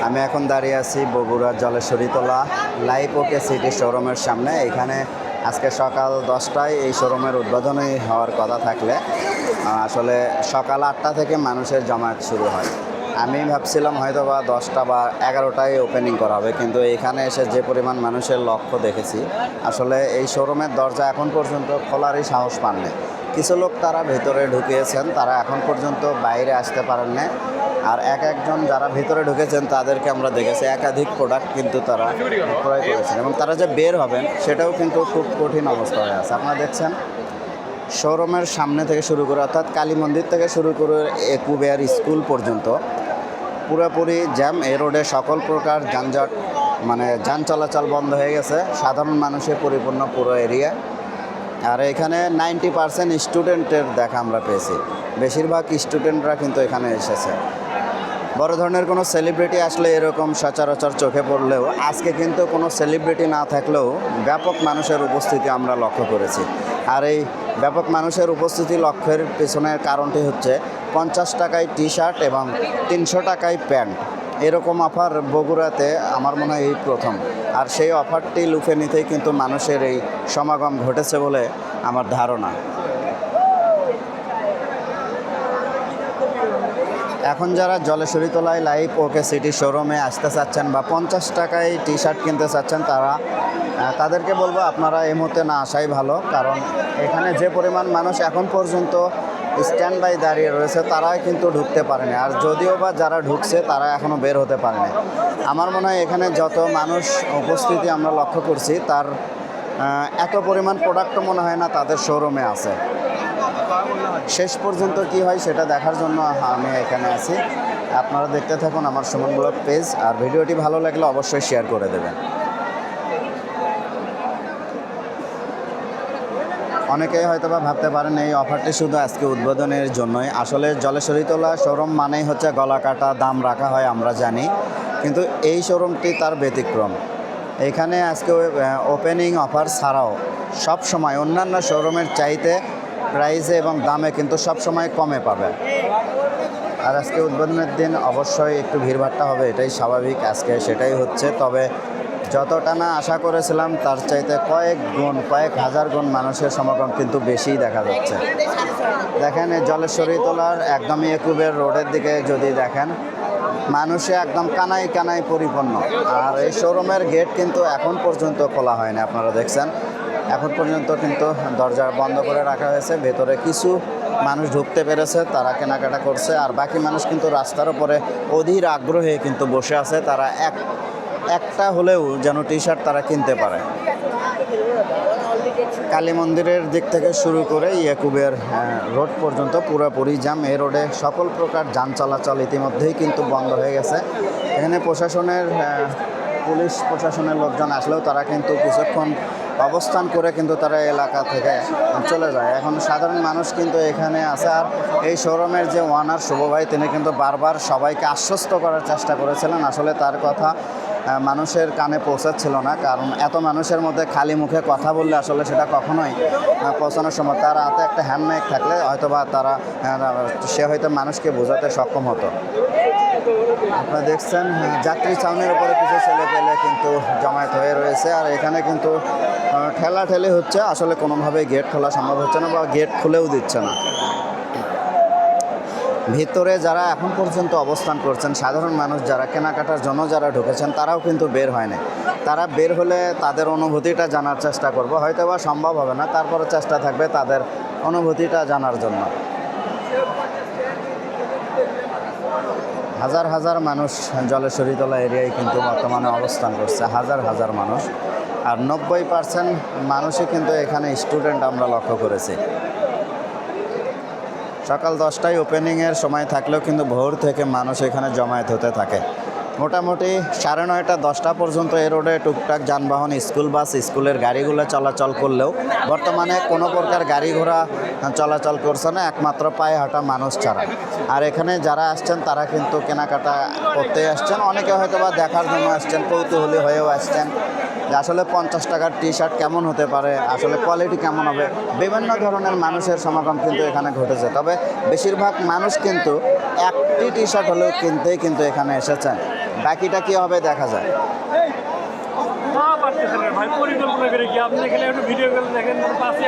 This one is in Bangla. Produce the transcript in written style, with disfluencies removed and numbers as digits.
আমি এখন দাঁড়িয়ে আছি বগুড়া জলেশ্বরীতলা লাইভ ওকে সিটি শোরুমের সামনে। এখানে আজকে সকাল 10টায় এই শোরুমের উদ্বোধনী হওয়ার কথা থাকলে আসলে সকাল 8টা থেকে মানুষের জমায়েত শুরু হয়। আমি ভাবছিলাম হয়তো বা 10টা বা 11টায় ওপেনিং করা হবে, কিন্তু এখানে এসে যে পরিমাণ মানুষের লক্ষ্য দেখেছি, আসলে এই শোরুমের দরজা এখন পর্যন্ত খোলারই সাহস পাননি। কিছু লোক তারা ভেতরে ঢুকিয়েছেন, তারা এখন পর্যন্ত বাইরে আসতে পারেন না। আর একজন যারা ভিতরে ঢুকেছেন তাদেরকে আমরা দেখেছি একাধিক প্রোডাক্ট কিন্তু তারা ক্রয় করেছেন, এবং তারা যে বের হবেন সেটাও কিন্তু খুব কঠিন অবস্থা হয়ে আছে। আপনারা দেখছেন শোরুমের সামনে থেকে শুরু করে, অর্থাৎ কালী মন্দির থেকে শুরু করে একুবেয়ার স্কুল পর্যন্ত পুরোপুরি জ্যাম। এই রোডে সকল প্রকার যানজট, যান চলাচল বন্ধ হয়ে গেছে, সাধারণ মানুষের পরিপূর্ণ পুরো এরিয়া। আর এখানে 90% স্টুডেন্টের দেখা আমরা পেয়েছি, বেশিরভাগ স্টুডেন্টরা কিন্তু এখানে এসেছে। বড় ধরনের কোনো সেলিব্রিটি আসলে এরকম সচরাচর চোখে পড়লেও আজকে কিন্তু কোনো সেলিব্রিটি না থাকলেও ব্যাপক মানুষের উপস্থিতি আমরা লক্ষ্য করেছি। আর এই ব্যাপক মানুষের উপস্থিতি লক্ষ্যের পেছনের কারণটি হচ্ছে 50 টাকায় টি শার্ট এবং 300 টাকায় প্যান্ট, এরকম অফার বগুড়াতে আমার মনে হয় এই প্রথম। আর সেই অফারটি লুফে নিতেই কিন্তু মানুষের এই সমাগম ঘটেছে বলে আমার ধারণা। এখন যারা জলেশ্বরীতলায় লাইভ ওকে সিটি শোরুমে আসতে চাচ্ছেন বা 50 টাকায় টি শার্ট কিনতে চাচ্ছেন, তাদেরকে বলবো আপনারা এই মুহূর্তে না আসাই ভালো। কারণ এখানে যে পরিমাণ মানুষ এখন পর্যন্ত স্ট্যান্ড বাই দাঁড়িয়ে রয়েছে, তারাই কিন্তু ঢুকতে পারেনি। আর যদিও বা যারা ঢুকছে তারা এখনও বের হতে পারেনি। আমার মনে হয় এখানে যত মানুষ উপস্থিতি আমরা লক্ষ্য করছি, তার এত পরিমাণ প্রোডাক্টও মনে হয় না তাদের শোরুমে আছে। শেষ পর্যন্ত কি হয় সেটা দেখার জন্য আমি এখানে আছি। আপনারা দেখতে থাকুন আমার সুমন ব্লগ পেজ, আর ভিডিওটি ভালো লাগলে অবশ্যই শেয়ার করে দেবেন। অনেকেই হয়তো বা ভাবতে পারেন এই অফারটি শুধু আজকে উদ্বোধনের জন্যই। আসলে জলেশ্বরীতলা শোরুম মানেই হচ্ছে গলা কাটা দাম রাখা হয়, আমরা জানি, কিন্তু এই শোরুমটি তার ব্যতিক্রম। এখানে আজকে ওপেনিং অফার ছাড়াও সব সময় অন্যান্য শোরুমের চাইতে প্রাইসে এবং দামে কিন্তু সব সময় কমে পাবে। আর আজকে উদ্বোধনের দিন অবশ্যই একটু ভিড়ভাট্টা হবে, এটাই স্বাভাবিক, আজকে সেটাই হচ্ছে। তবে যতটা না আশা করেছিলাম তার চাইতে কয়েক হাজার গুণ মানুষের সমাগম কিন্তু বেশিই দেখা যাচ্ছে। দেখেন এই জলেশ্বরীতলার একদমই একুবের রোডের দিকে যদি দেখেন, মানুষে একদম কানায় কানায় পরিপূর্ণ। আর এই শোরুমের গেট কিন্তু এখন পর্যন্ত খোলা হয়নি, আপনারা দেখছেন এখন পর্যন্ত কিন্তু দরজা বন্ধ করে রাখা হয়েছে। ভেতরে কিছু মানুষ ঢুকতে পেরেছে, তারা কেনাকাটা করছে, আর বাকি মানুষ কিন্তু রাস্তার উপরে অধীর আগ্রহে কিন্তু বসে আছে, তারা একটা হলেও যেন টি শার্ট তারা কিনতে পারে। কালী মন্দিরের দিক থেকে শুরু করে ইয়াকুবের রোড পর্যন্ত পুরোপুরি জ্যাম। এই রোডে সকল প্রকার যান চলাচল ইতিমধ্যেই কিন্তু বন্ধ হয়ে গেছে। এখানে পুলিশ প্রশাসনের লোকজন আসলেও তারা কিন্তু কিছুক্ষণ অবস্থান করে কিন্তু তারা এলাকা থেকে চলে যায়। এখন সাধারণ মানুষ কিন্তু এখানে আছে। আর এই শোরুমের যে ওনার শুভ ভাই, তিনি কিন্তু বারবার সবাইকে আশ্বস্ত করার চেষ্টা করেছিলেন। আসলে তার কথা মানুষের কানে পৌঁছাচ্ছিল না, কারণ এত মানুষের মধ্যে খালি মুখে কথা বললে আসলে সেটা কখনোই পৌঁছানোর সময় তার হাতে একটা হ্যান্ড মাইক থাকলে হয়তোবা সে হয়তো মানুষকে বোঝাতে সক্ষম হতো। আপনারা দেখছেন যাত্রী ছাউনির উপরে কিছু ছেলে পেলে কিন্তু জমায়েত হয়ে রয়েছে। আর এখানে কিন্তু ঠেলাঠেলি হচ্ছে, আসলে কোনোভাবেই গেট খোলা সম্ভব হচ্ছে না বা গেট খুলেও দিচ্ছে না। ভিতরে যারা এখন পর্যন্ত অবস্থান করছেন, সাধারণ মানুষ যারা কেনাকাটার জন্য যারা ঢুকেছেন, তারাও কিন্তু বের হয়নি। তারা বের হলে তাদের অনুভূতিটা জানার চেষ্টা করব, হয়তো বা সম্ভব হবে না, তারপরে চেষ্টা থাকবে তাদের অনুভূতিটা জানার জন্য। হাজার হাজার মানুষ জলেশ্বরীতলা এরিয়ায় কিন্তু বর্তমানে অবস্থান করছে, হাজার হাজার মানুষ। আর 90% মানুষই কিন্তু এখানে স্টুডেন্ট আমরা লক্ষ্য করেছি। সকাল 10টায় ওপেনিংয়ের সময় থাকলেও কিন্তু ভোর থেকে মানুষ এখানে জমায়েত হতে থাকে। মোটামুটি 9:30 10টা পর্যন্ত এই রোডে টুকটাক যানবাহন, স্কুল বাস, স্কুলের গাড়িগুলো চলাচল করলেও বর্তমানে কোনো প্রকার গাড়ি ঘোড়া চলাচল করছে না, একমাত্র পায়ে হাঁটা মানুষ ছাড়া। আর এখানে যারা আসছেন তারা কিন্তু কেনাকাটা করতেই আসছেন, অনেকে হয়তো বা দেখার জন্য আসছেন, কৌতূহলী হয়েও আসছেন যে আসলে 50 টাকার টি শার্ট কেমন হতে পারে, আসলে কোয়ালিটি কেমন হবে। বিভিন্ন ধরনের মানুষের সমাগম কিন্তু এখানে ঘটেছে। তবে বেশিরভাগ মানুষ কিন্তু একটি টি শার্ট হলেও কিনতেই কিন্তু এখানে এসেছেন। বাকিটা কি হবে দেখা যায়। না পারতেছেন ভাই, পরিকল্পনা করে কি আপনি এখানে একটু ভিডিও করে দেখেন পাশে